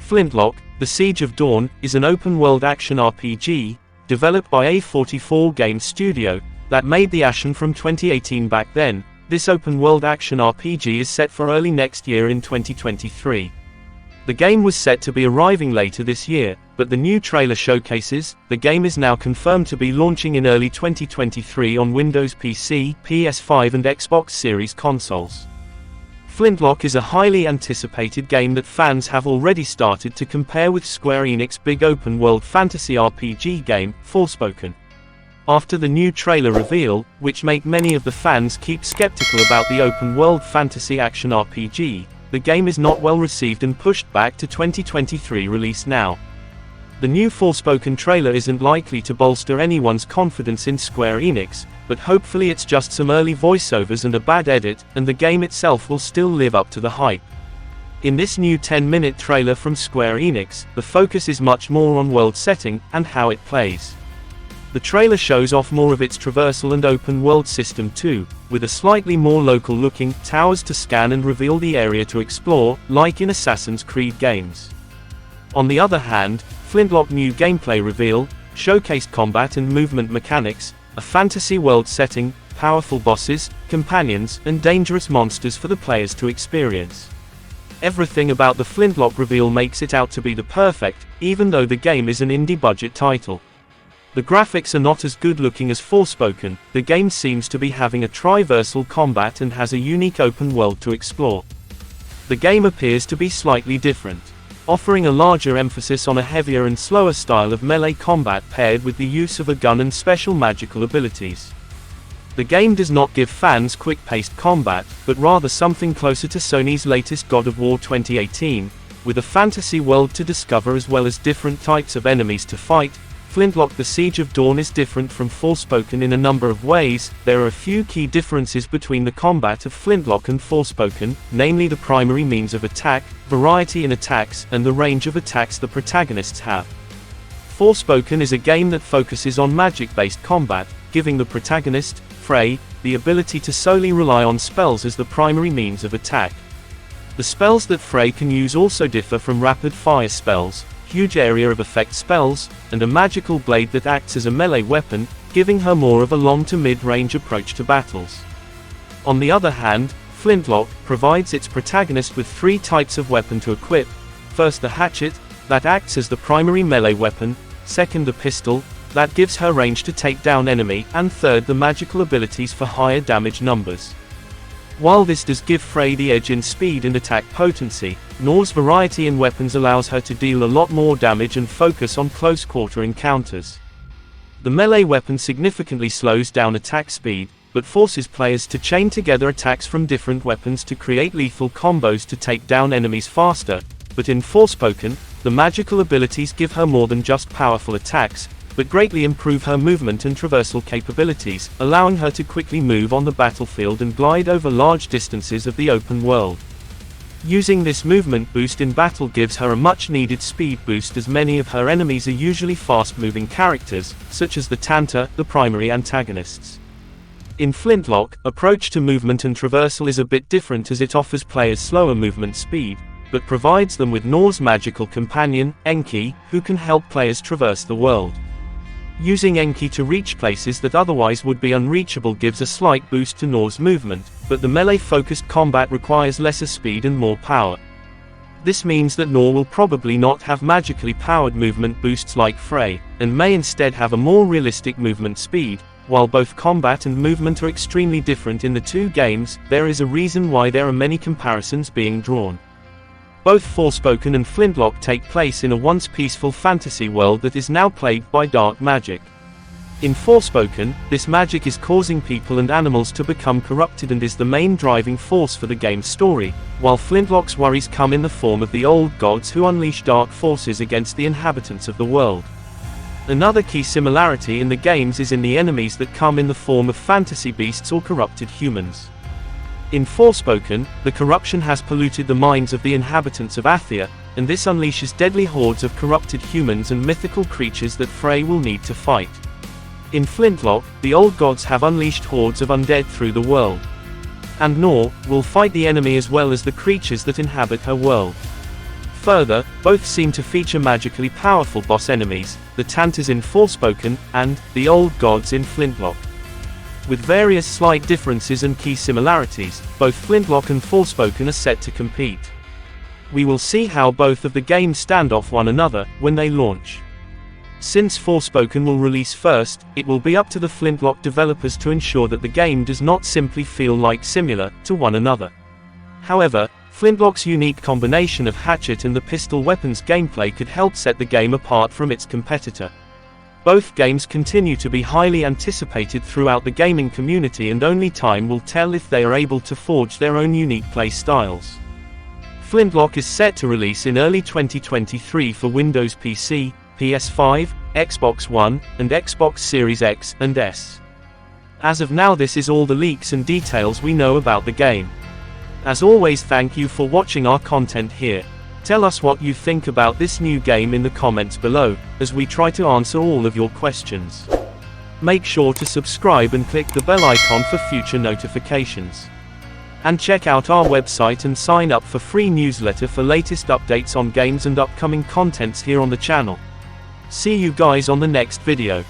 Flintlock, The Siege of Dawn, is an open-world action RPG, developed by A44 Games studio, that made the Ashen from 2018 back then. This open-world action RPG is set for early next year in 2023. The game was set to be arriving later this year, but the new trailer showcases, the game is now confirmed to be launching in early 2023 on Windows PC, PS5 and Xbox Series consoles. Flintlock is a highly anticipated game that fans have already started to compare with Square Enix's big open-world fantasy RPG game, Forspoken. After the new trailer reveal, which made many of the fans keep skeptical about the open-world fantasy action RPG, the game is not well received and pushed back to 2023 release now. The new Forspoken trailer isn't likely to bolster anyone's confidence in Square Enix, but hopefully it's just some early voiceovers and a bad edit, and the game itself will still live up to the hype. In this new 10-minute trailer from Square Enix, the focus is much more on world setting, and how it plays. The trailer shows off more of its traversal and open-world system too, with a slightly more local-looking towers to scan and reveal the area to explore, like in Assassin's Creed games. On the other hand, Flintlock new gameplay reveal showcased combat and movement mechanics, a fantasy world setting, powerful bosses, companions, and dangerous monsters for the players to experience. Everything about the Flintlock reveal makes it out to be the perfect, even though the game is an indie budget title. The graphics are not as good looking as Forspoken. The game seems to be having a traversal combat and has a unique open world to explore. The game appears to be slightly different, offering a larger emphasis on a heavier and slower style of melee combat paired with the use of a gun and special magical abilities. The game does not give fans quick-paced combat, but rather something closer to Sony's latest God of War 2018, with a fantasy world to discover as well as different types of enemies to fight. Flintlock The Siege of Dawn is different from Forspoken in a number of ways. There are a few key differences between the combat of Flintlock and Forspoken, namely the primary means of attack, variety in attacks, and the range of attacks the protagonists have. Forspoken is a game that focuses on magic-based combat, giving the protagonist, Frey, the ability to solely rely on spells as the primary means of attack. The spells that Frey can use also differ from rapid-fire spells, huge area of effect spells, and a magical blade that acts as a melee weapon, giving her more of a long to mid-range approach to battles. On the other hand, Flintlock provides its protagonist with three types of weapon to equip. First, the hatchet, that acts as the primary melee weapon; second, the pistol, that gives her range to take down enemy; and third, the magical abilities for higher damage numbers. While this does give Frey the edge in speed and attack potency, Nor's variety in weapons allows her to deal a lot more damage and focus on close-quarter encounters. The melee weapon significantly slows down attack speed, but forces players to chain together attacks from different weapons to create lethal combos to take down enemies faster. But in Forspoken, the magical abilities give her more than just powerful attacks, but greatly improve her movement and traversal capabilities, allowing her to quickly move on the battlefield and glide over large distances of the open world. Using this movement boost in battle gives her a much-needed speed boost, as many of her enemies are usually fast-moving characters, such as the Tanta, the primary antagonists. In Flintlock, approach to movement and traversal is a bit different, as it offers players slower movement speed, but provides them with Nor's magical companion, Enki, who can help players traverse the world. Using Enki to reach places that otherwise would be unreachable gives a slight boost to Nor's movement, but the melee-focused combat requires lesser speed and more power. This means that Nor will probably not have magically powered movement boosts like Frey, and may instead have a more realistic movement speed. While both combat and movement are extremely different in the two games, there is a reason why there are many comparisons being drawn. Both Forspoken and Flintlock take place in a once peaceful fantasy world that is now plagued by dark magic. In Forspoken, this magic is causing people and animals to become corrupted and is the main driving force for the game's story, while Flintlock's worries come in the form of the old gods who unleash dark forces against the inhabitants of the world. Another key similarity in the games is in the enemies that come in the form of fantasy beasts or corrupted humans. In Forspoken, the corruption has polluted the minds of the inhabitants of Athia, and this unleashes deadly hordes of corrupted humans and mythical creatures that Frey will need to fight. In Flintlock, the old gods have unleashed hordes of undead through the world. And Nor will fight the enemy as well as the creatures that inhabit her world. Further, both seem to feature magically powerful boss enemies, the Tantas in Forspoken, and the Old Gods in Flintlock. With various slight differences and key similarities, both Flintlock and Forspoken are set to compete. We will see how both of the games stand off one another when they launch. Since Forspoken will release first, it will be up to the Flintlock developers to ensure that the game does not simply feel like similar to one another. However, Flintlock's unique combination of hatchet and the pistol weapons gameplay could help set the game apart from its competitor. Both games continue to be highly anticipated throughout the gaming community, and only time will tell if they are able to forge their own unique play styles. Flintlock is set to release in early 2023 for Windows PC, PS5, Xbox One, and Xbox Series X and S. As of now, this is all the leaks and details we know about the game. As always, thank you for watching our content here. Tell us what you think about this new game in the comments below, as we try to answer all of your questions. Make sure to subscribe and click the bell icon for future notifications. And check out our website and sign up for free newsletter for latest updates on games and upcoming contents here on the channel. See you guys on the next video.